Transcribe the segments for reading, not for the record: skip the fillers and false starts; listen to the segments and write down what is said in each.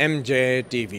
MJ TV।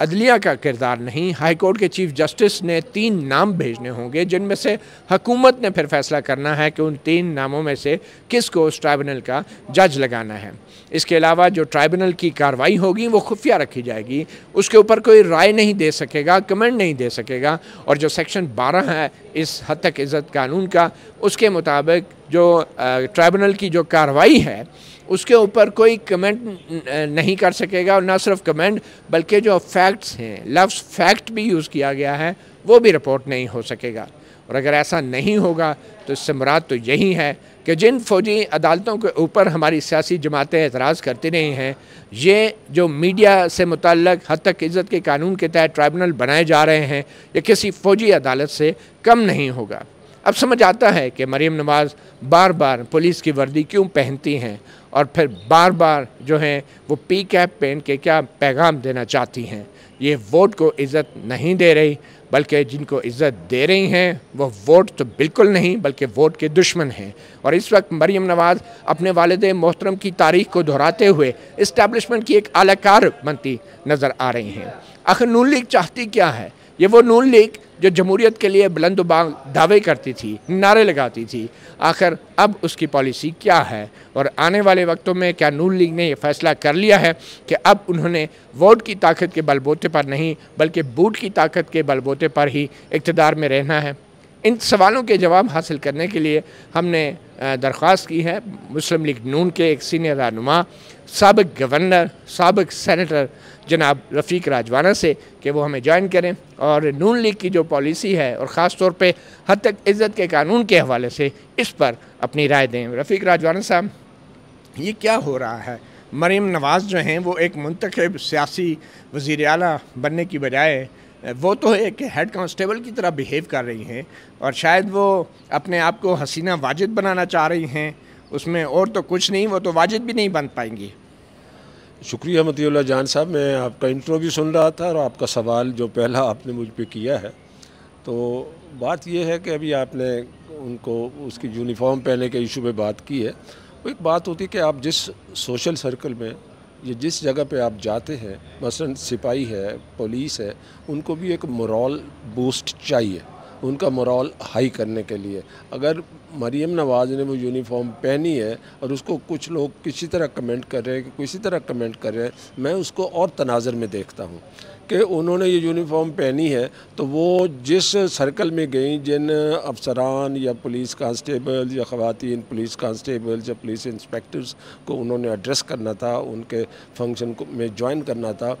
عدلیہ کا کردار نہیں، ہائی کورٹ کے چیف جسٹس نے 3 نام بھیجنے ہوں گے جن میں سے حکومت نے پھر فیصلہ کرنا ہے کہ ان 3 ناموں میں سے کس کو اس ٹرائبونل کا جج لگانا ہے۔ اس کے علاوہ جو ٹرائبونل کی کارروائی ہوگی وہ خفیہ رکھی جائے گی، اس کے اوپر کوئی رائے نہیں دے سکے گا، کمنٹ نہیں دے سکے گا، اور جو سیکشن 12 ہے اس حد تک عزت قانون کا، اس کے مطابق جو ٹرائبونل کی جو کارروائی ہے اس کے اوپر کوئی کمنٹ نہیں کر سکے گا، اور نہ صرف کمنٹ بلکہ جو فیکٹس ہیں، لفظ فیکٹ بھی یوز کیا گیا ہے وہ بھی رپورٹ نہیں ہو سکے گا۔ اور اگر ایسا نہیں ہوگا تو اس سے مراد تو یہی ہے کہ جن فوجی عدالتوں کے اوپر ہماری سیاسی جماعتیں اعتراض کرتی رہی ہیں، یہ جو میڈیا سے متعلق حد تک عزت کے قانون کے تحت ٹرائبونل بنائے جا رہے ہیں، یہ کسی فوجی عدالت سے کم نہیں ہوگا۔ اب سمجھ آتا ہے کہ مریم نواز بار بار پولیس کی وردی کیوں پہنتی ہیں، اور پھر بار بار جو ہیں وہ پی کیپ پہن کے کیا پیغام دینا چاہتی ہیں۔ یہ ووٹ کو عزت نہیں دے رہی، بلکہ جن کو عزت دے رہی ہیں وہ ووٹ تو بالکل نہیں بلکہ ووٹ کے دشمن ہیں۔ اور اس وقت مریم نواز اپنے والد محترم کی تاریخ کو دہراتے ہوئے اسٹیبلشمنٹ کی ایک اعلی کار بنتی نظر آ رہی ہیں۔ آخر نون لیگ چاہتی کیا ہے؟ یہ وہ نون لیگ جو جمہوریت کے لیے بلند و باغ دعوے کرتی تھی، نعرے لگاتی تھی، آخر اب اس کی پالیسی کیا ہے؟ اور آنے والے وقتوں میں کیا نون لیگ نے یہ فیصلہ کر لیا ہے کہ اب انہوں نے ووٹ کی طاقت کے بل بوتے پر نہیں بلکہ بوٹ کی طاقت کے بل بوتے پر ہی اقتدار میں رہنا ہے؟ ان سوالوں کے جواب حاصل کرنے کے لیے ہم نے درخواست کی ہے مسلم لیگ نون کے ایک سینئر رہنما، سابق گورنر، سابق سینیٹر جناب رفیق راجوانہ سے کہ وہ ہمیں جوائن کریں اور نون لیگ کی جو پالیسی ہے اور خاص طور پہ حد تک عزت کے قانون کے حوالے سے اس پر اپنی رائے دیں۔ رفیق راجوانہ صاحب، یہ کیا ہو رہا ہے؟ مریم نواز جو ہیں وہ ایک منتخب سیاسی وزیر اعلیٰ بننے کی بجائے وہ تو ایک ہیڈ کانسٹیبل کی طرح بیہیو کر رہی ہیں، اور شاید وہ اپنے آپ کو حسینہ واجد بنانا چاہ رہی ہیں، اس میں اور تو کچھ نہیں، وہ تو واجد بھی نہیں بن پائیں گی۔ شکریہ مطیع اللہ جان صاحب، میں آپ کا انٹرویو سن رہا تھا اور آپ کا سوال جو پہلا آپ نے مجھ پہ کیا ہے، تو بات یہ ہے کہ ابھی آپ نے ان کو اس کی یونیفارم پہننے کے ایشو پہ بات کی ہے۔ وہ ایک بات ہوتی ہے کہ آپ جس سوشل سرکل میں یا جس جگہ پہ آپ جاتے ہیں، مثلا سپاہی ہے، پولیس ہے، ان کو بھی ایک مورال بوسٹ چاہیے، ان کا مورال ہائی کرنے کے لیے۔ اگر مریم نواز نے وہ یونیفارم پہنی ہے اور اس کو کچھ لوگ کسی طرح کمنٹ کر رہے ہیں کہ کسی طرح کمنٹ کر رہے ہیں، میں اس کو اور تناظر میں دیکھتا ہوں کہ انہوں نے یہ یونیفارم پہنی ہے تو وہ جس سرکل میں گئیں، جن افسران یا پولیس کانسٹیبل یا خواتین پولیس کانسٹیبل یا پولیس انسپیکٹرز کو انہوں نے ایڈریس کرنا تھا، ان کے فنکشن میں جوائن کرنا تھا،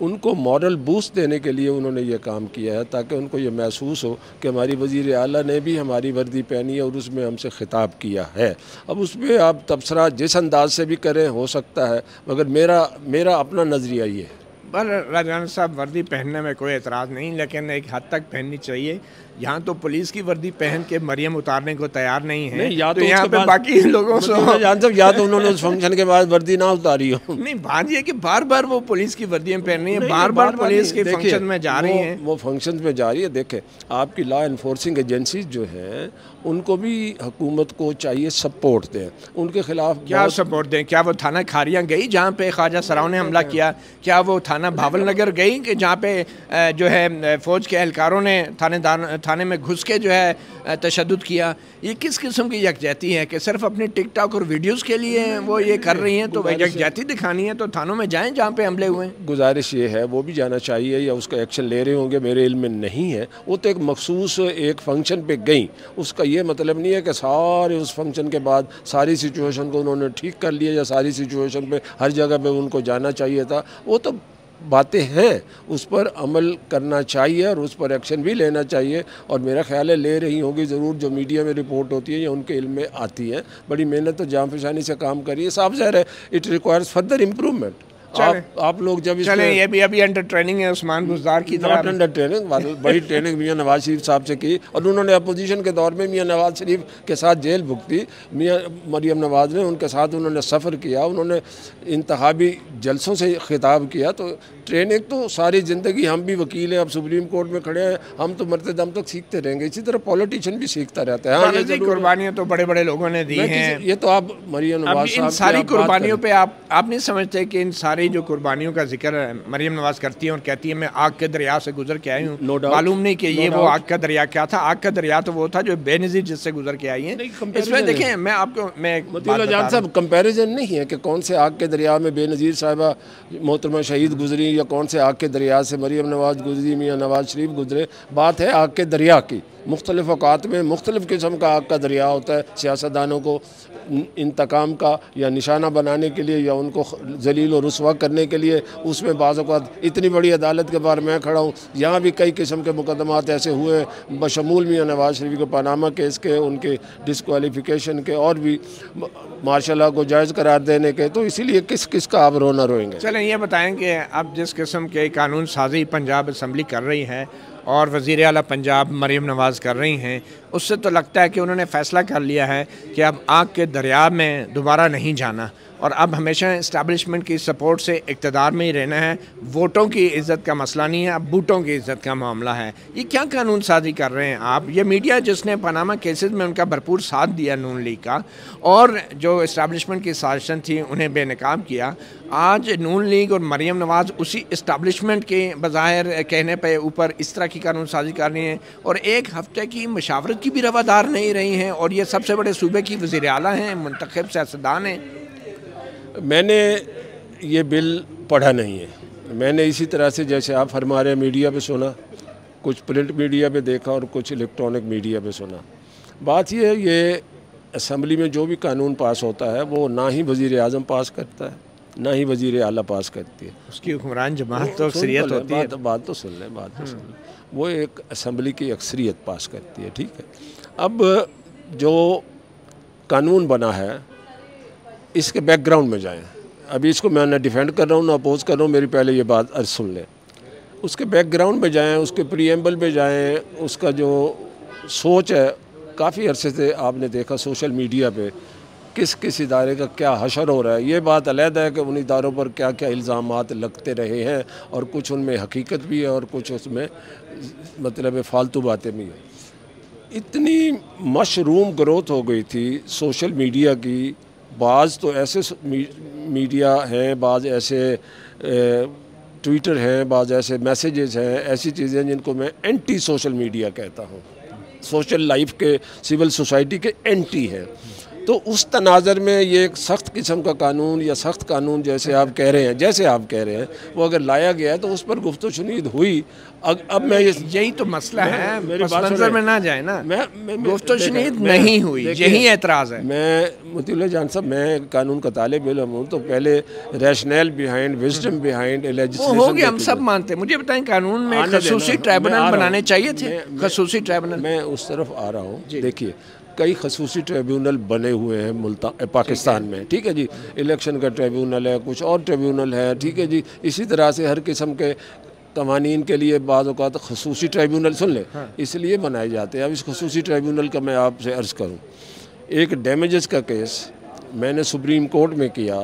ان کو مورل بوسٹ دینے کے لیے انہوں نے یہ کام کیا ہے تاکہ ان کو یہ محسوس ہو کہ ہماری وزیر اعلیٰ نے بھی ہماری وردی پہنی ہے اور اس میں ہم سے خطاب کیا ہے۔ اب اس پہ آپ تبصرہ جس انداز سے بھی کریں ہو سکتا ہے، مگر میرا اپنا نظریہ یہ ہے۔ راجوانہ صاحب، وردی پہننے میں کوئی اعتراض نہیں، لیکن ایک حد تک پہننی چاہیے۔ یہاں تو پولیس کی وردی پہن کے مریم اتارنے کو تیار نہیں ہے، تو یہاں پہ باقی لوگوں سے یا تو انہوں نے اس فنکشن کے بعد وردی نہ اتاری ہو۔ نہیں، بات یہ کہ بار بار وہ پولیس کی وردیاں پہن رہی ہیں، بار بار پولیس کے فنکشن میں جا رہی ہیں، وہ فنکشن میں جا رہی ہے۔ دیکھیں، آپ کی لا انفورسنگ ایجنسیز جو ہیں ان کو بھی حکومت کو چاہیے سپورٹ دیں، ان کے خلاف کیا سپورٹ دیں؟ کیا وہ تھانہ کھاریاں گئی جہاں پہ خواجہ سراؤں نے حملہ کیا؟ کیا وہ تھانہ بھاول نگر گئی کہ جہاں پہ جو ہے فوج کے اہلکاروں نے تھانے میں گھس کے جو ہے تشدد کیا؟ یہ کس قسم کی یکجہتی ہے کہ صرف اپنی ٹک ٹاک اور ویڈیوز کے لیے وہ یہ کر رہی ہیں؟ تو یکجہتی دکھانی ہے تو تھانوں میں جائیں جہاں پہ حملے ہوئے ہیں۔ گزارش یہ ہے وہ بھی جانا چاہیے یا اس کا ایکشن لے رہے ہوں گے، میرے علم میں نہیں ہے۔ وہ تو ایک مخصوص ایک فنکشن پہ گئیں، اس کا یہ مطلب نہیں ہے کہ سارے اس فنکشن کے بعد ساری سچویشن کو انہوں نے ٹھیک کر لیا یا ساری سچویشن پہ ہر جگہ پہ ان کو جانا چاہیے تھا۔ وہ تو باتیں ہیں، اس پر عمل کرنا چاہیے اور اس پر ایکشن بھی لینا چاہیے، اور میرا خیال ہے لے رہی ہوں گی ضرور، جو میڈیا میں رپورٹ ہوتی ہے یا ان کے علم میں آتی ہے۔ بڑی محنت اور جان فشانی سے کام کری ہے، صاف ظاہر ہے اٹ ریکوائرز فردر امپرومنٹ۔ آپ لوگ جب چلیں، یہ بھی ابھی انڈر ٹریننگ ہے عثمان بزدار کی طرح، انڈر ٹریننگ بڑی ٹریننگ میاں نواز شریف صاحب سے کی، اور انہوں نے اپوزیشن کے دور میں میاں نواز شریف کے ساتھ جیل بھگتی، میاں مریم نواز نے ان کے ساتھ انہوں نے سفر کیا، انہوں نے انتخابی جلسوں سے خطاب کیا۔ تو ٹریننگ تو ساری زندگی، ہم بھی وکیل ہیں، اب سپریم کورٹ میں کھڑے ہیں، ہم تو مرتے دم تک سیکھتے رہیں گے، اسی طرح پولیٹیشین بھی سیکھتا رہتا ہے۔ ہاں، یہ قربانیاں تو بڑے بڑے لوگوں نے دی ہیں، یہ تو آپ مریم نواز صاحب ان ساری قربانیوں پہ آپ نہیں سمجھتے کہ ان سارے ساری جو قربانیوں کا ذکر مریم نواز کرتی ہیں اور کہتی ہیں میں آگ کے دریا سے گزر کے آئی ہوں, معلوم نہیں کہ یہ وہ آگ کا دریا کیا تھا. آگ کا دریا تو وہ تھا جو بے نظیر جس سے گزر کے آئی ہیں. اس میں دیکھیں میں آپ کو مطیع اللہ جان صاحب کمپیریزن نہیں ہے کہ کون سے آگ کے دریا میں بے نظیر صاحبہ محترمہ شہید گزری یا کون سے آگ کے دریا سے مریم نواز گزری, میاں نواز شریف گزرے. بات ہے آگ کے دریا کی. مختلف اوقات میں مختلف قسم کا آگ کا دریا ہوتا ہے. سیاستدانوں کو انتقام کا یا نشانہ بنانے کے لیے یا ان کو ذلیل و رسوا کرنے کے لیے اس میں بعض اوقات اتنی بڑی عدالت کے باہر میں کھڑا ہوں. یہاں بھی کئی قسم کے مقدمات ایسے ہوئے ہیں بشمول میاں نواز شریف کے پاناما کیس کے, ان کے ڈسکوالیفیکیشن کے, اور بھی ماشاء اللہ کو جائز قرار دینے کے. تو اسی لیے کس کس کا آپ رونا روئیں گے. چلیں یہ بتائیں کہ اب جس قسم کے قانون سازی پنجاب اسمبلی کر رہی ہے اور وزیر اعلیٰ پنجاب مریم نواز کر رہی ہیں, اس سے تو لگتا ہے کہ انہوں نے فیصلہ کر لیا ہے کہ اب آگ کے دریا میں دوبارہ نہیں جانا اور اب ہمیشہ اسٹیبلشمنٹ کی سپورٹ سے اقتدار میں ہی رہنا ہے. ووٹوں کی عزت کا مسئلہ نہیں ہے, اب بوٹوں کی عزت کا معاملہ ہے. یہ کیا قانون سازی کر رہے ہیں آپ؟ یہ میڈیا جس نے پاناما کیسز میں ان کا بھرپور ساتھ دیا نون لیگ کا اور جو اسٹیبلشمنٹ کی سازشیں تھیں انہیں بے نقاب کیا, آج نون لیگ اور مریم نواز اسی اسٹیبلشمنٹ کے بظاہر کہنے پہ اوپر اس طرح کی قانون سازی کر رہی ہیں اور ایک ہفتے کی مشاورت کی بھی روادار نہیں رہی ہیں, اور یہ سب سے بڑے صوبے کی وزیر اعلیٰ ہیں, منتخب سیاستدان ہیں. میں نے یہ بل پڑھا نہیں ہے. میں نے اسی طرح سے جیسے آپ فرما رہے ہیں میڈیا پہ سنا, کچھ پرنٹ میڈیا پہ دیکھا اور کچھ الیکٹرانک میڈیا پہ سنا. بات یہ ہے یہ اسمبلی میں جو بھی قانون پاس ہوتا ہے وہ نہ ہی وزیر اعظم پاس کرتا ہے نہ ہی وزیر اعلیٰ پاس کرتی ہے. اس کی حکمران جماعت تو اکثریت ہوتی ہے. بات تو سن لیں. وہ ایک اسمبلی کی اکثریت پاس کرتی ہے. ٹھیک ہے. اب جو قانون بنا ہے اس کے بیک گراؤنڈ میں جائیں. ابھی اس کو میں نہ ڈیفینڈ کر رہا ہوں نہ اپوز کر رہا ہوں, میری پہلے یہ بات عرض سن لیں. اس کے بیک گراؤنڈ میں جائیں, اس کے پریمبل میں جائیں, اس کا جو سوچ ہے. کافی عرصے سے آپ نے دیکھا سوشل میڈیا پہ کس کس ادارے کا کیا حشر ہو رہا ہے. یہ بات علیحدہ ہے کہ ان اداروں پر کیا کیا الزامات لگتے رہے ہیں اور کچھ ان میں حقیقت بھی ہے اور کچھ اس میں مطلب فالتو باتیں بھی ہیں. اتنی مشروم گروتھ ہو گئی تھی سوشل میڈیا کی. بعض تو ایسے میڈیا ہیں, بعض ایسے ٹویٹر ہیں, بعض ایسے میسیجز ہیں, ایسی چیزیں جن کو میں اینٹی سوشل میڈیا کہتا ہوں. سوشل لائف کے, سول سوسائٹی کے اینٹی ہیں. تو اس تناظر میں یہ ایک سخت قسم کا قانون یا سخت قانون جیسے آپ کہہ رہے ہیں وہ اگر لایا گیا ہے تو اس پر گفت و شنید ہوئی. اب میں یہی تو مسئلہ ہے, پس منظر میں نہ جائے نا, گفت و شنید نہیں ہوئی, یہی اعتراض ہے. میں مطیع اللہ جان صاحب میں قانون کا طالب علم ہوں, تو پہلے rationale behind, wisdom behind legislation ہو گیا, ہم سب مانتے ہیں. مجھے بتائیں قانون میں خصوصی ٹریبونل بنانے چاہیے تھے, خصوصی ٹریبونل. میں اس طرف آ رہا ہوں. دیکھیے کئی خصوصی ٹریبیونل بنے ہوئے ہیں پاکستان میں. ٹھیک ہے جی, الیکشن کا ٹریبیونل ہے, کچھ اور ٹریبیونل ہے. ٹھیک ہے جی. اسی طرح سے ہر قسم کے قوانین کے لیے بعض اوقات خصوصی ٹریبیونل سن لیں اس لیے بنائے جاتے ہیں. اب اس خصوصی ٹریبیونل کا میں آپ سے عرض کروں, ایک ڈیمیجز کا کیس میں نے سپریم کورٹ میں کیا.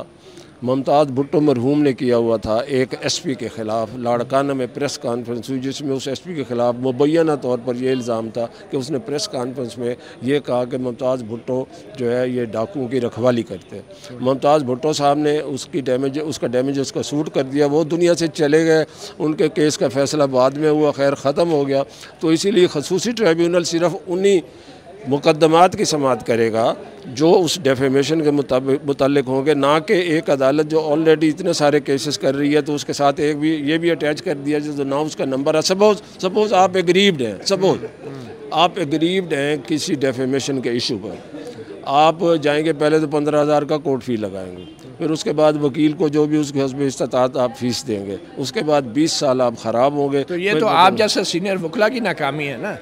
ممتاز بھٹو مرحوم نے کیا ہوا تھا ایک ایس پی کے خلاف. لاڑکانہ میں پریس کانفرنس ہوئی جس میں اس ایس پی کے خلاف مبینہ طور پر یہ الزام تھا کہ اس نے پریس کانفرنس میں یہ کہا کہ ممتاز بھٹو جو ہے یہ ڈاکوؤں کی رکھوالی کرتے ہیں. ممتاز بھٹو صاحب نے اس کا ڈیمیجز کا سوٹ کر دیا, وہ دنیا سے چلے گئے. ان کے کیس کا فیصلہ بعد میں ہوا, خیر ختم ہو گیا. تو اسی لیے خصوصی ٹریبیونل صرف انہی مقدمات کی سماعت کرے گا جو اس ڈیفیمیشن کے متعلق ہوں گے, نہ کہ ایک عدالت جو آلریڈی اتنے سارے کیسز کر رہی ہے تو اس کے ساتھ ایک بھی یہ بھی اٹیچ کر دیا جو نہ اس کا نمبر ہے. سپوز آپ ایگریوڈ ہیں کسی ڈیفیمیشن کے ایشو پر, آپ جائیں گے پہلے تو 15,000 کا کورٹ فی لگائیں گے, پھر اس کے بعد وکیل کو جو بھی اس کے حسب استطاعت آپ فیس دیں گے, اس کے بعد 20 سال آپ خراب ہوں گے. تو یہ تو آپ جیسے سینئر وکلا کی ناکامی ہے نا.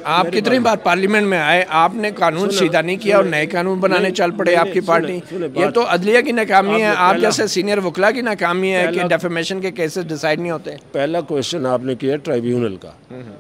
آپ کتنی بار پارلیمنٹ میں آئے, آپ نے قانون سیدھا نہیں کیا اور نئے قانون بنانے چل پڑے آپ کی پارٹی. یہ تو عدلیہ کی ناکامی ہے, آپ جیسے سینئر وکلا کی ناکامی ہے کہ ڈیفیمیشن کے کیسز ڈیسائیڈ نہیں ہوتے. پہلا کویشچن آپ نے کیا ٹرائیبیونل کا,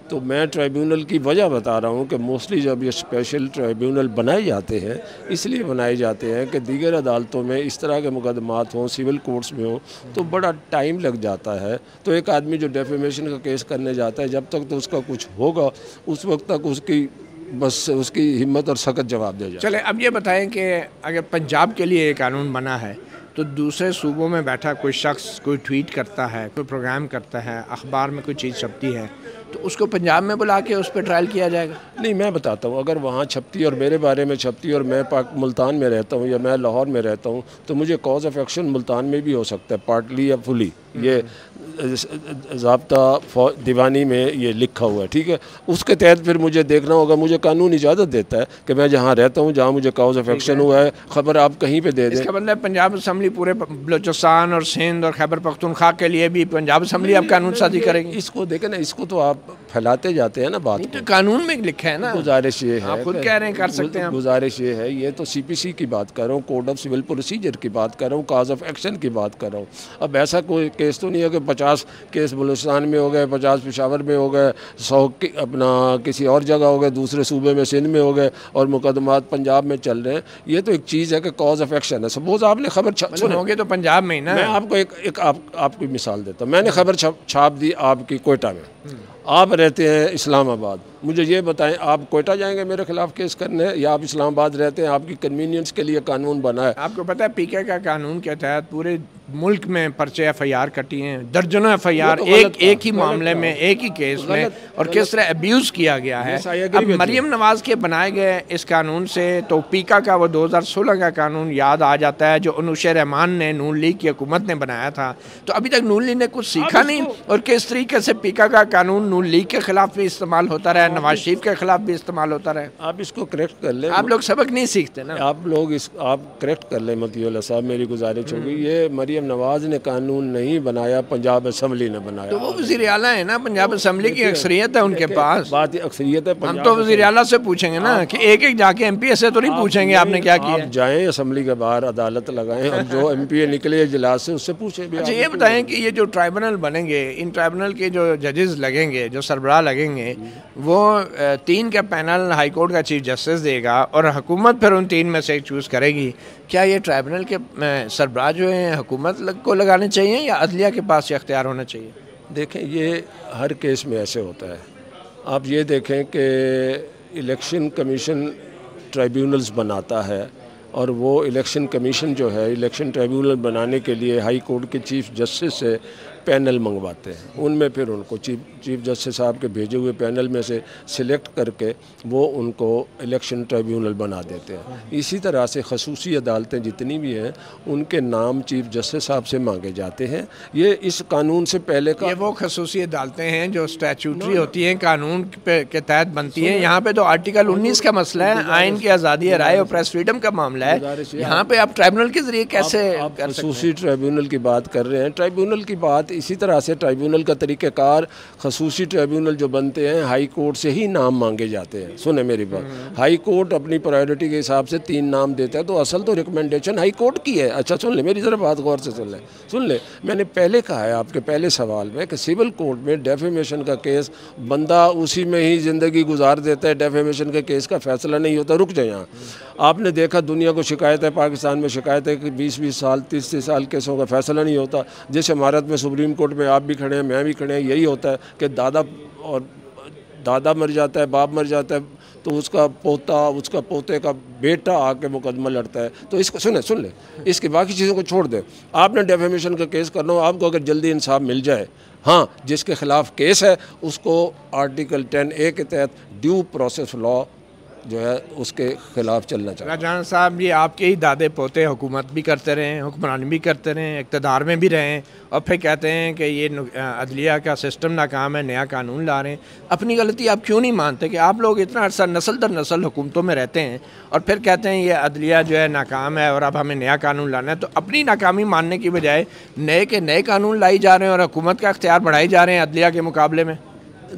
تو میں ٹرائیبیونل کی وجہ بتا رہا ہوں کہ موسٹلی جب یہ اسپیشل ٹرائیبیونل بنائے جاتے ہیں اس لیے بنائے جاتے ہیں کہ دیگر عدالتوں میں اس طرح کے مقدمات ہوں, سول کورٹس میں ہوں, تو بڑا ٹائم لگ جاتا ہے. تو ایک آدمی جو ڈیفیمیشن کا کیس کرنے جاتا ہے جب تک تو اس کا کچھ ہوگا اس وقت تک اس کی ہمت اور سخت جواب دے جائے. چلے اب یہ بتائیں کہ اگر پنجاب کے لیے یہ قانون بنا ہے تو دوسرے صوبوں میں بیٹھا کوئی شخص کوئی ٹویٹ کرتا ہے، کوئی پروگرام کرتا ہے، اخبار میں کوئی چیز چھپتی ہے، تو اس کو پنجاب میں بلا کے اس پہ ٹرائل کیا جائے گا؟ نہیں، میں بتاتا ہوں، اگر وہاں چھپتی اور میرے بارے میں چھپتی اور میں ملتان میں رہتا ہوں یا میں لاہور میں رہتا ہوں تو مجھے کاز آف ایکشن ملتان میں بھی ہو سکتا ہے، پارٹلی یا فلی. یہ ضابطہ دیوانی میں یہ لکھا ہوا ہے، ٹھیک ہے. اس کے تحت پھر مجھے دیکھنا ہوگا، مجھے قانون اجازت دیتا ہے کہ میں جہاں رہتا ہوں، جہاں مجھے کاز آف ایکشن ہوا ہے، خبر آپ کہیں پہ دے دیں. اس کا مطلب پنجاب اسمبلی پورے بلوچستان اور سندھ اور خیبر پختونخوا کے لیے بھی پنجاب اسمبلی اب قانون سازی کرے گی؟ اس کو دیکھیں نا، اس کو تو آپ پھیلاتے جاتے ہیں نا بات کو. قانون میں لکھا ہے نا. گزارش یہ ہے، آپ خود کہہ رہے ہیں کر سکتے ہیں. گزارش یہ ہے، یہ تو CPC کی بات کر رہا ہوں، کوڈ آف سول پروسیجر کی بات کر رہا ہوں، کاز آف ایکشن کی بات کر رہا ہوں. اب ایسا کوئی کیس تو نہیں ہے کہ 50 کیس بلوچستان میں ہو گئے، 50 پشاور میں ہو گئے، 100 اپنا کسی اور جگہ ہو گئے، دوسرے صوبے میں سندھ میں ہو گئے اور مقدمات پنجاب میں چل رہے ہیں. یہ تو ایک چیز ہے کہ کاز آف ایکشن ہے. سپوز آپ نے خبر ہو گئے تو پنجاب میں ہی نا. میں آپ کو ایک آپ کی مثال دیتا ہوں. میں نے خبر چھاپ دی آپ کی کوئٹہ میں، آپ رہتے ہیں اسلام آباد. مجھے یہ بتائیں، آپ کوئٹہ جائیں گے میرے خلاف کیس کرنے یا آپ اسلام آباد رہتے ہیں، آپ کی کنوینئنس کے لیے قانون بنا ہے؟ آپ کو پتہ ہے PK کا قانون کے تحت پورے ملک میں پرچے FIR کٹی ہیں، درجنوں FIR ایک ہی معاملے میں، ایک ہی کیس میں، اور کس طرح ابیوز کیا گیا ہے. اب مریم نواز کے بنائے گئے اس قانون سے تو PK کا وہ 2016 کا قانون یاد آ جاتا ہے جو انوشا رحمان نے نون لیگ کی حکومت نے بنایا تھا. تو ابھی تک نون لیگ نے کچھ سیکھا نہیں، اور کس طریقے سے PK کا قانون نون لیگ کے خلاف بھی استعمال ہوتا رہا، نواز شریف کے خلاف بھی استعمال ہوتا رہا. آپ اس کو کریکٹ کر لیں. آپ لوگ سبق نہیں سیکھتے نا. آپ کریکٹ کر لیں مطیع اللہ صاحب، میری گزارش ہوگی. یہ مریم نواز نے قانون نہیں بنایا، پنجاب اسمبلی نے بنایا. تو وہ وزیر اعلیٰ ہے نا، پنجاب اسمبلی کی اکثریت ہے ان کے پاس. بات اکثریت ہے. ہم تو وزیر اعلیٰ سے پوچھیں گے نا کہ ایک جا کے MP سے تو نہیں پوچھیں گے آپ نے کیا کیا. آپ جائیں اسمبلی کے باہر عدالت لگائیں اور جو MP نکلے اجلاس سے اس سے پوچھیں. اچھا یہ بتائیں کہ یہ جو ٹرائبونل بنیں گے، ان ٹرائبونل کے جو ججز لگیں گے، جو سربراہ لگیں گے، وہ 3 کا پینل ہائی کورٹ کا چیف جسٹس دے گا اور حکومت پھر ان 3 میں سے ایک چوز کرے گی. کیا یہ ٹرائبونل کے سربراہ جو ہیں حکومت کو لگانے چاہیے یا عدلیہ کے پاس یہ اختیار ہونا چاہیے؟ دیکھیں، یہ ہر کیس میں ایسے ہوتا ہے. آپ یہ دیکھیں کہ الیکشن کمیشن ٹرائبیونلز بناتا ہے اور وہ الیکشن کمیشن جو ہے الیکشن ٹرائبیونل بنانے کے لیے ہائی کورٹ کے چیف جسٹس سے پینل منگواتے ہیں. ان میں پھر ان کو چیف جسٹس صاحب کے بھیجے ہوئے پینل میں سے سلیکٹ کر کے وہ ان کو الیکشن ٹرائبیونل بنا دیتے ہیں. اسی طرح سے خصوصی عدالتیں جتنی بھی ہیں ان کے نام چیف جسٹس صاحب سے مانگے جاتے ہیں. یہ اس قانون سے پہلے کا، یہ وہ خصوصی عدالتیں ہیں جو اسٹیچوٹری ہوتی ہیں، قانون کے تحت بنتی ہیں. یہاں پہ تو آرٹیکل 19 کا مسئلہ ہے، آئین کی آزادی رائے اور پریس فریڈم کا معاملہ ہے. یہاں پہ آپ ٹرائبونل کے ذریعے کیسے خصوصی ٹرائبیونل کی بات کر رہے ہیں؟ ٹرائبیونل کی بات اسی طرح سے، ٹرائبیونل کا طریقہ کار، خصوصی ٹرائبیونل جو بنتے ہیں ہائی کورٹ سے ہی نام مانگے جاتے ہیں. سنیں میری بات، ہائی کورٹ اپنی پرائیورٹی کے حساب سے 3 نام دیتا ہے تو اصل تو ریکمنڈیشن ہائی کورٹ کی ہے. اچھا سن لیں میری ذرا بات غور سے سن لیں. میں نے پہلے کہا ہے آپ کے پہلے سوال میں کہ سول کورٹ میں ڈیفیمیشن کا کیس بندہ اسی میں ہی زندگی گزار دیتا ہے، ڈیفیمیشن کے کیس کا فیصلہ نہیں ہوتا. رک جائیں یہاں. آپ نے دیکھا دنیا کو شکایت ہے، پاکستان میں شکایت ہے کہ 20 سال 30 سال کیسوں کا فیصلہ نہیں ہوتا. جس عمارت میں سپریم کورٹ میں آپ بھی کھڑے ہیں، میں بھی کھڑے ہیں، یہی ہوتا ہے کہ دادا مر جاتا ہے، باپ مر جاتا ہے تو اس کا پوتا، اس کا پوتے کا بیٹا آ کے مقدمہ لڑتا ہے. تو اس کو سن لیں، اس کی باقی چیزوں کو چھوڑ دیں. آپ نے ڈیفیمیشن کا کیس کرنا ہو، آپ کو اگر جلدی انصاف مل جائے، ہاں جس کے خلاف کیس ہے اس کو آرٹیکل 10A کے تحت ڈیو پروسیس لا جو ہے اس کے خلاف چلنا چاہیے. جان صاحب، یہ آپ کے ہی دادے پوتے حکومت بھی کرتے رہے ہیں، حکمرانی بھی کرتے رہے ہیں، اقتدار میں بھی رہے ہیں، اور پھر کہتے ہیں کہ یہ عدلیہ کا سسٹم ناکام ہے، نیا قانون لا رہے ہیں. اپنی غلطی آپ کیوں نہیں مانتے کہ آپ لوگ اتنا عرصہ نسل در نسل حکومتوں میں رہتے ہیں اور پھر کہتے ہیں یہ عدلیہ جو ہے ناکام ہے اور اب ہمیں نیا قانون لانا ہے؟ تو اپنی ناکامی ماننے کی بجائے نئے قانون لائی جا رہے ہیں اور حکومت کا اختیار بڑھائی جا رہے ہیں عدلیہ کے مقابلے میں.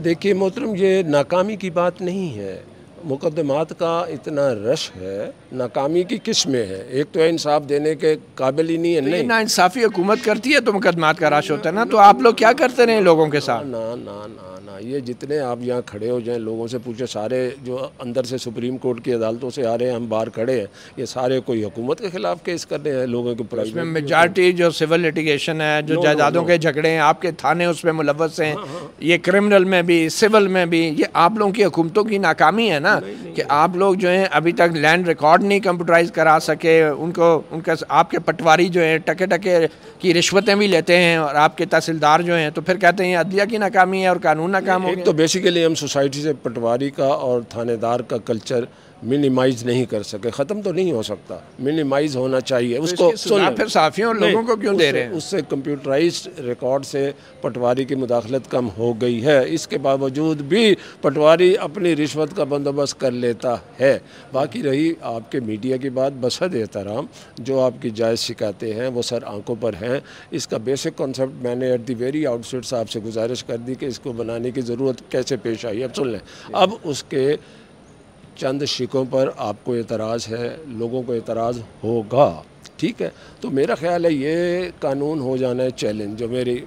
دیکھیے محترم، یہ ناکامی کی بات نہیں ہے. مقدمات کا اتنا رش ہے، ناکامی کی قسمیں ہیں. ایک تو انصاف دینے کے قابل ہی نہیں ہے. نہیں، ناانصافی حکومت کرتی ہے تو مقدمات کا رش ہوتا ہے نا. تو آپ لوگ کیا کرتے رہے لوگوں کے ساتھ؟ نا یہ جتنے آپ یہاں کھڑے ہو جائیں، لوگوں سے پوچھیں، سارے جو اندر سے سپریم کورٹ کی عدالتوں سے آ رہے ہیں، ہم باہر کھڑے ہیں، یہ سارے کوئی حکومت کے خلاف کیس کر رہے ہیں لوگوں کے پرائیویٹ میں. میجارٹی جو سول لیٹیگیشن ہے، جو جائیدادوں کے جھگڑے ہیں، آپ کے تھانے اس میں ملوث ہیں. یہ کرمنل میں بھی، سول میں بھی، یہ آپ لوگوں کی حکومتوں کی ناکامی ہے نا. نا کہ آپ لوگ جو ہیں ابھی تک لینڈ ریکارڈ نہیں کمپیوٹرائز کرا سکے، ان کا آپ کے پٹواری جو ہیں ٹکے ٹکے کی رشوتیں بھی لیتے ہیں، اور آپ کے تحصیلدار جو ہیں تو پھر کہتے ہیں عدلیہ کی ناکامی ہے اور قانون ناکام ہو گیا۔ ایک تو بیسیکلی ہم سوسائٹی سے پٹواری کا اور تھانے دار کا کلچر منیمائز نہیں کر سکے، ختم تو نہیں ہو سکتا، منیمائز ہونا چاہیے اس کو۔ پھر صحافیوں اور لوگوں کو کیوں دے رہے ہیں؟ اس سے کمپیوٹرائزڈ ریکارڈ سے پٹواری کی مداخلت کم ہو گئی ہے، اس کے باوجود بھی پٹواری اپنی رشوت کا بندوبست کر لیتا ہے۔ باقی رہی آپ کے میڈیا کی بات، بحد احترام، جو آپ کی جائز شکایتیں ہیں وہ سر آنکھوں پر ہیں۔ اس کا بیسک کنسپٹ میں نے ایٹ دی ویری آؤٹ سیٹ صاحب سے گزارش کر دی کہ اس کو بنانے کی ضرورت کیسے پیش آئی۔ اب سن لیں، اب اس کے چند شکوں پر آپ کو اعتراض ہے، لوگوں کو اعتراض ہوگا، ٹھیک ہے، تو میرا خیال ہے یہ قانون ہو جانا ہے چیلنج، جو میری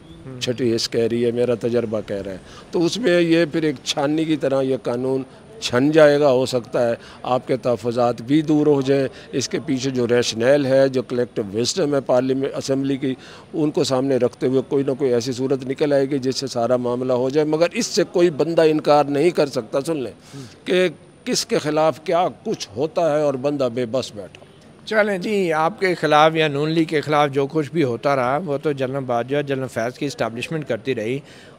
چھٹی حص کہہ رہی ہے، میرا تجربہ کہہ رہا ہے، تو اس میں یہ پھر ایک چھاننی کی طرح یہ قانون چھن جائے گا۔ ہو سکتا ہے آپ کے تحفظات بھی دور ہو جائیں، اس کے پیچھے جو ریشنیل ہے، جو کلیکٹیو وزڈم ہے پارلیمنٹ اسمبلی کی، ان کو سامنے رکھتے ہوئے کوئی نہ کوئی ایسی صورت نکل آئے گی جس سے سارا معاملہ ہو جائے، مگر اس سے کوئی بندہ انکار نہیں کر سکتا، سن لیں، کہ کس کے خلاف کیا کچھ ہوتا ہے اور بندہ بے بس بیٹھا۔ چلیں جی، آپ کے خلاف یا نون لیگ کے خلاف جو کچھ بھی ہوتا رہا وہ تو جنرل باجوہ، جنرل فیض کی اسٹیبلشمنٹ کرتی رہی،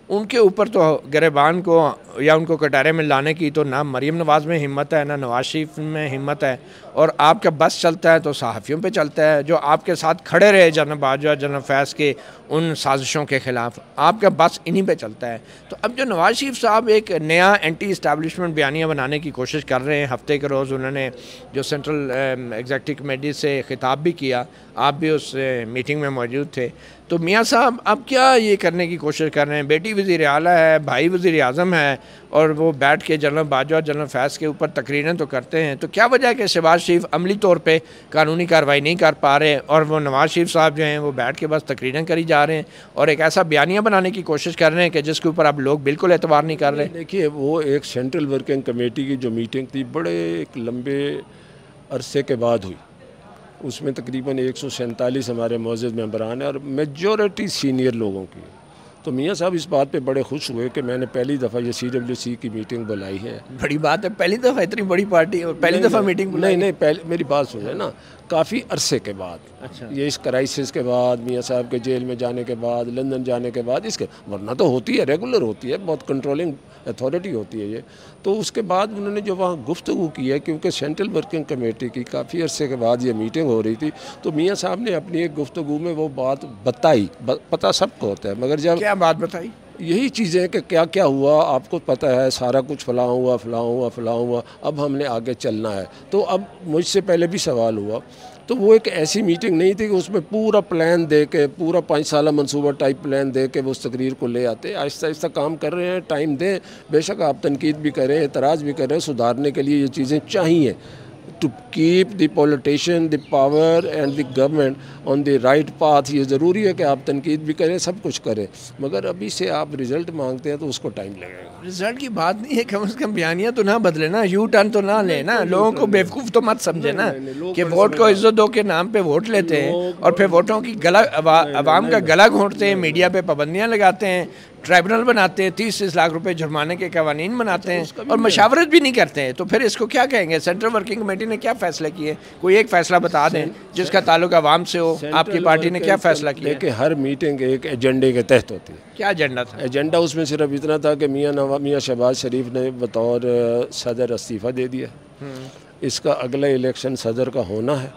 ان کے اوپر تو گریبان کو یا ان کو کٹہرے میں لانے کی تو نہ مریم نواز میں ہمت ہے، نہ نواز شریف میں ہمت ہے، اور آپ کا بس چلتا ہے تو صحافیوں پہ چلتا ہے جو آپ کے ساتھ کھڑے رہے جنرل باجوہ، جنرل فیض کے ان سازشوں کے خلاف، آپ کا بس انہی پہ چلتا ہے۔ تو اب جو نواز شریف صاحب ایک نیا اینٹی اسٹیبلشمنٹ بیانیہ بنانے کی کوشش کر رہے ہیں، ہفتے کے روز انہوں نے جو سینٹرل ایگزیکٹو کمیٹی سے خطاب بھی کیا، آپ بھی اس میٹنگ میں موجود تھے، تو میاں صاحب اب کیا یہ کرنے کی کوشش کر رہے ہیں؟ بیٹی وزیر اعلیٰ ہے، بھائی وزیر اعظم ہے، اور وہ بیٹھ کے جنرل باجوہ، جنرل فیض کے اوپر تقریریں تو کرتے ہیں، تو کیا وجہ ہے کہ شہباز شریف عملی طور پہ قانونی کارروائی نہیں کر پا رہے اور وہ نواز شریف صاحب جو ہیں وہ بیٹھ کے بس تقریریں کری جا رہے ہیں اور ایک ایسا بیانیہ بنانے کی کوشش کر رہے ہیں کہ جس کے اوپر اب لوگ بالکل اعتبار نہیں کر رہے؟ دیکھیے، وہ ایک سینٹرل ورکنگ کمیٹی کی جو میٹنگ تھی بڑے ایک لمبے عرصے کے بعد ہوئی، اس میں تقریباً 147 ہمارے معزز ممبران ہیں اور میجورٹی سینئر لوگوں کی، تو میاں صاحب اس بات پہ بڑے خوش ہوئے کہ میں نے پہلی دفعہ یہ CWC کی میٹنگ بلائی ہے۔ بڑی بات ہے، پہلی دفعہ اتنی بڑی پارٹی اور پہلی دفعہ میٹنگ بلائی؟ نہیں، میری بات سنیں نا، کافی عرصے کے بعد، یہ اس کرائسس کے بعد، میاں صاحب کے جیل میں جانے کے بعد، لندن جانے کے بعد، اس کے ورنہ تو ہوتی ہے، ریگولر ہوتی ہے، بہت کنٹرولنگ اتھارٹی ہوتی ہے یہ، تو اس کے بعد انہوں نے جو وہاں گفتگو کی ہے، کیونکہ سینٹرل ورکنگ کمیٹی کی کافی عرصے کے بعد یہ میٹنگ ہو رہی تھی، تو میاں صاحب نے اپنی ایک گفتگو میں وہ بات بتائی، پتہ سب کو ہوتا ہے، مگر جب کیا بات بتائی؟ یہی چیزیں کہ کیا کیا ہوا، آپ کو پتہ ہے سارا کچھ، فلاں ہوا، اب ہم نے آگے چلنا ہے۔ تو اب مجھ سے پہلے بھی سوال ہوا، تو وہ ایک ایسی میٹنگ نہیں تھی کہ اس میں پورا پلان دے کے، پورا 5 سالہ منصوبہ ٹائپ پلان دے کے وہ اس تقریر کو لے آتے، آہستہ آہستہ کام کر رہے ہیں، ٹائم دیں، بے شک آپ تنقید بھی کریں، اعتراض بھی کریں، سدھارنے کے لیے یہ چیزیں چاہیے، to keep the politician, the power and the government on the right path۔ یہ ضروری ہے کہ آپ تنقید بھی کریں، سب کچھ کریں، مگر ابھی سے آپ رزلٹ مانگتے ہیں تو اس کو ٹائم لگے گا۔ رزلٹ کی بات نہیں ہے، کم از کم بیانیہ تو نہ بدلے نا، یو ٹرن تو نہ لیں نا، لوگوں کو بیوقوف تو مت سمجھے نا کہ ووٹ کو عزت دو کے نام پہ ووٹ لیتے ہیں اور پھر ووٹوں کی عوام کا گلا گھونٹتے ہیں، میڈیا پہ پابندیاں لگاتے ہیں، ٹرائبونل بناتے ہیں، 30 لاکھ روپے جرمانے کے قوانین بناتے ہیں اور مشاورت بھی نہیں کرتے ہیں، تو پھر اس کو کیا کہیں گے؟ سینٹرل ورکنگ کمیٹی نے کیا فیصلہ کیے؟ کوئی ایک فیصلہ بتا دیں جس کا تعلق عوام سے ہو، آپ کی پارٹی نے کیا فیصلہ کیا؟ کہ ہر میٹنگ ایک ایجنڈے کے تحت ہوتی ہے۔ کیا ایجنڈا تھا؟ ایجنڈا اس میں صرف اتنا تھا کہ میاں شہباز شریف نے بطور صدر استعفیٰ دے دیا، اس کا اگلا الیکشن صدر کا ہونا ہے،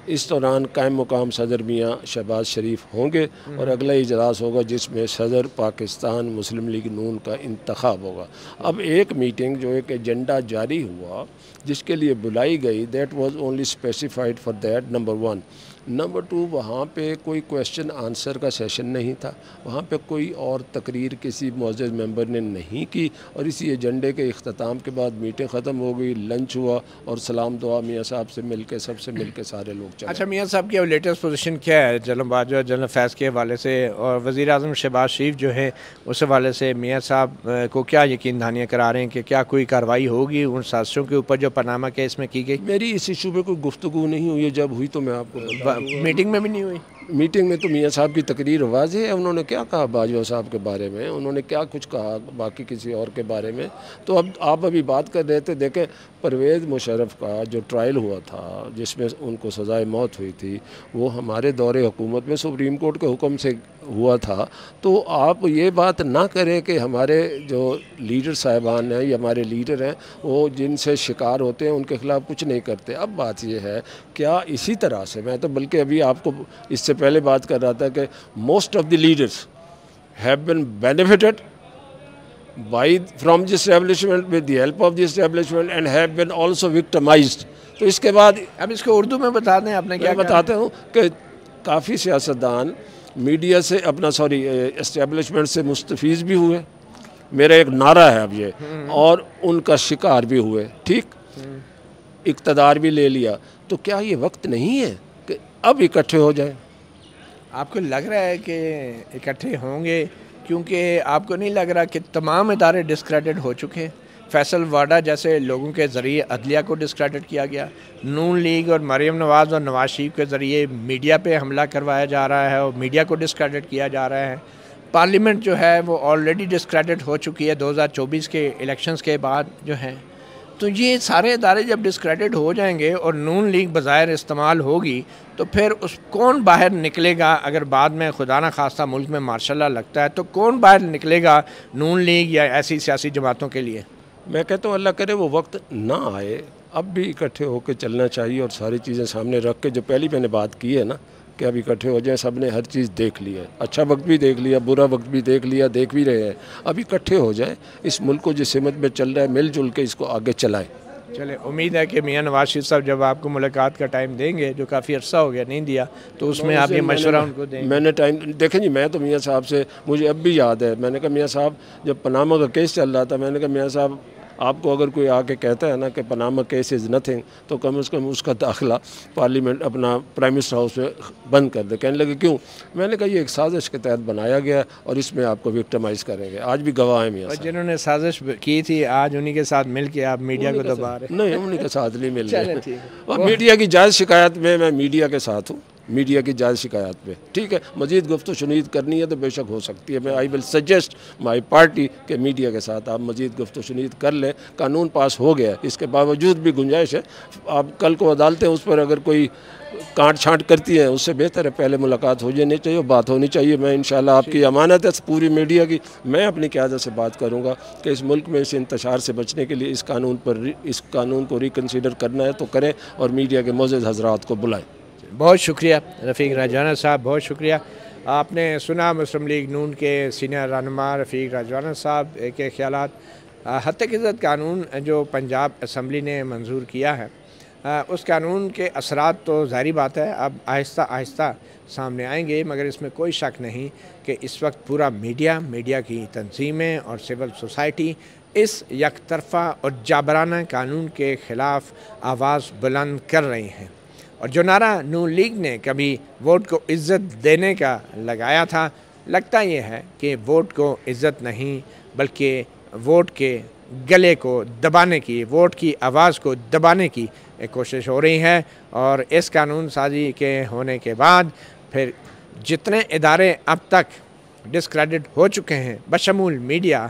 اس دوران قائم مقام صدر میاں شہباز شریف ہوں گے اور اگلا اجلاس ہوگا جس میں صدر پاکستان مسلم لیگ نون کا انتخاب ہوگا۔ اب ایک میٹنگ جو ایک ایجنڈا جاری ہوا جس کے لیے بلائی گئی، that was only specified for that, number 1۔ Number 2، وہاں پہ کوئی کویشچن آنسر کا سیشن نہیں تھا، وہاں پہ کوئی اور تقریر کسی معزز ممبر نے نہیں کی، اور اسی ایجنڈے کے اختتام کے بعد میٹنگ ختم ہو گئی، لنچ ہوا اور سلام دعا میاں صاحب سے مل کے، سب سے مل کے سارے لوگ چلے۔ اچھا، میاں صاحب کی اب لیٹسٹ پوزیشن کیا ہے جنرل باجوہ، جنرل فیض کے حوالے سے، اور وزیر اعظم شہباز شریف جو ہے اس حوالے سے میاں صاحب کو کیا یقین دہانیاں کرا رہے ہیں کہ کیا کوئی کارروائی ہوگی ان سازشوں کے اوپر جو پاناما کیس میں کی گئی؟ میری اس ایشو پہ کوئی گفتگو نہیں ہوئی ہے، جب ہوئی تو میں آپ کو میٹنگ میں بھی نہیں ہوئی؟ میٹنگ میں تو میاں صاحب کی تقریر واضح ہے، انہوں نے کیا کہا باجوہ صاحب کے بارے میں، انہوں نے کیا کچھ کہا باقی کسی اور کے بارے میں. تو اب آپ ابھی بات کر رہے تھے، دیکھیں پرویز مشرف کا جو ٹرائل ہوا تھا جس میں ان کو سزائے موت ہوئی تھی، وہ ہمارے دور حکومت میں سپریم کورٹ کے حکم سے ہوا تھا. تو آپ یہ بات نہ کریں کہ ہمارے جو لیڈر صاحبان ہیں یا ہمارے لیڈر ہیں وہ جن سے شکار ہوتے ہیں ان کے خلاف کچھ نہیں کرتے. اب بات یہ ہے کیا اسی طرح سے، میں تو بلکہ ابھی آپ کو اس سے پہلے بات کر رہا تھا کہ most of the leaders have been benefited from the establishment with the help of the establishment and have been also victimised. تو اس کے بعد اب اس کو اردو میں بتا دیں آپ نے کیا بتاتا ہوں کہ کافی سیاستدان میڈیا سے اسٹیبلشمنٹ سے مستفیض بھی ہوئے، میرا ایک نعرہ ہے اب یہ، اور ان کا شکار بھی ہوئے، ٹھیک، اقتدار بھی لے لیا. تو کیا یہ وقت نہیں ہے کہ اب اکٹھے ہو جائیں؟ آپ کو لگ رہا ہے کہ اکٹھے ہوں گے؟ کیونکہ آپ کو نہیں لگ رہا کہ تمام ادارے ڈسکریڈٹ ہو چکے؟ فیصل واڈا جیسے لوگوں کے ذریعے عدلیہ کو ڈسکریڈٹ کیا گیا، نون لیگ اور مریم نواز اور نواز شریف کے ذریعے میڈیا پہ حملہ کروایا جا رہا ہے اور میڈیا کو ڈسکریڈٹ کیا جا رہا ہے. پارلیمنٹ جو ہے وہ آلریڈی ڈسکریڈٹ ہو چکی ہے 2024 کے الیکشنز کے بعد جو ہیں. تو یہ سارے ادارے جب ڈسکریڈٹ ہو جائیں گے اور نون لیگ بظاہر استعمال ہوگی تو پھر کون باہر نکلے گا؟ اگر بعد میں خدا نہ خواستہ ملک میں مارشل لا لگتا ہے تو کون باہر نکلے گا نون لیگ یا ایسی سیاسی جماعتوں کے لیے؟ میں کہتا ہوں اللہ کرے وہ وقت نہ آئے، اب بھی اکٹھے ہو کے چلنا چاہیے اور ساری چیزیں سامنے رکھ کے، جو پہلی میں نے بات کی ہے نا کہ اب اکٹھے ہو جائیں. سب نے ہر چیز دیکھ لی ہے، اچھا وقت بھی دیکھ لیا، برا وقت بھی دیکھ لیا، دیکھ بھی رہے ہیں. اب اکٹھے ہو جائیں، اس ملک کو جس سمت میں چل رہا ہے مل جل کے اس کو آگے چلائیں. چلے امید ہے کہ میاں نواز شریف صاحب جب آپ کو ملاقات کا ٹائم دیں گے، جو کافی عرصہ ہو گیا نہیں دیا، تو اس میں آپ یہ مشورہ ان کو دیں گے. میں نے ٹائم دیکھیں جی، میں تو میاں صاحب سے مجھے اب بھی یاد ہے، میں نے کہا میاں صاحب جب پاناما کا کیس چل رہا تھا، میں نے کہا میاں صاحب آپ کو اگر کوئی آ کے کہتا ہے نا کہ پاناما کیس از نتھنگ تو کم از کم اس کا داخلہ پارلیمنٹ اپنا پرائم منسٹر ہاؤس میں بند کر دے. کہنے لگے کیوں؟ میں نے کہا یہ ایک سازش کے تحت بنایا گیا اور اس میں آپ کو وکٹمائز کریں گے. آج بھی گواہ ہیں میاں صاحب. جنہوں نے سازش کی تھی آج انہی کے ساتھ مل کے آپ میڈیا کو دبا رہے ہیں؟ نہیں، انہی کے ساتھ نہیں مل رہے. اور میڈیا کی جائز شکایت میں میڈیا کے ساتھ ہوں، میڈیا کی جائز شکایات پہ، ٹھیک ہے. مزید گفت و شنید کرنی ہے تو بے شک ہو سکتی ہے. میں آئی ول سجیسٹ مائی پارٹی کہ میڈیا کے ساتھ آپ مزید گفت و شنید کر لیں. قانون پاس ہو گیا ہے، اس کے باوجود بھی گنجائش ہے. آپ کل کو عدالتیں اس پر اگر کوئی کانٹ چھانٹ کرتی ہیں، اس سے بہتر ہے پہلے ملاقات ہو جانی چاہیے، بات ہونی چاہیے. میں انشاءاللہ آپ کی امانت ہے پوری میڈیا کی، میں اپنی قیادت سے بات کروں گا کہ اس ملک میں اس انتشار سے بچنے کے لیے اس قانون کو ریکنسیڈر کرنا ہے تو کریں اور میڈیا کے معزز حضرات کو بلائیں. بہت شکریہ رفیق راجوانہ صاحب، بہت شکریہ. آپ نے سنا مسلم لیگ نون کے سینئر رہنما رفیق راجوانہ صاحب کے خیالات. حتیٰ عزت قانون جو پنجاب اسمبلی نے منظور کیا ہے، اس قانون کے اثرات تو ظاہری بات ہے اب آہستہ آہستہ سامنے آئیں گے، مگر اس میں کوئی شک نہیں کہ اس وقت پورا میڈیا کی تنظیمیں اور سول سوسائٹی اس یک طرفہ اور جابرانہ قانون کے خلاف آواز بلند کر رہی ہیں. اور جو نعرہ نون لیگ نے کبھی ووٹ کو عزت دینے کا لگایا تھا، لگتا یہ ہے کہ ووٹ کو عزت نہیں بلکہ ووٹ کے گلے کو دبانے کی، ووٹ کی آواز کو دبانے کی ایک کوشش ہو رہی ہے. اور اس قانون سازی کے ہونے کے بعد پھر جتنے ادارے اب تک ڈسکریڈٹ ہو چکے ہیں بشمول میڈیا،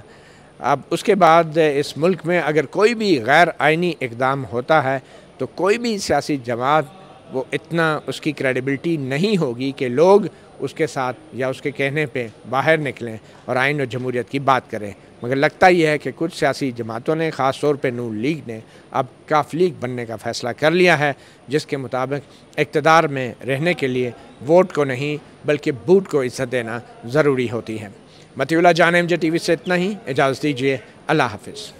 اب اس کے بعد اس ملک میں اگر کوئی بھی غیر آئینی اقدام ہوتا ہے تو کوئی بھی سیاسی جماعت وہ اتنا اس کی کریڈیبلٹی نہیں ہوگی کہ لوگ اس کے ساتھ یا اس کے کہنے پہ باہر نکلیں اور آئین اور جمہوریت کی بات کریں. مگر لگتا یہ ہے کہ کچھ سیاسی جماعتوں نے، خاص طور پہ نون لیگ نے، اب کاف لیگ بننے کا فیصلہ کر لیا ہے، جس کے مطابق اقتدار میں رہنے کے لیے ووٹ کو نہیں بلکہ بوٹ کو عزت دینا ضروری ہوتی ہے. مطیع اللہ جان MJ TV سے اتنا ہی، اجازت دیجیے، اللہ حافظ.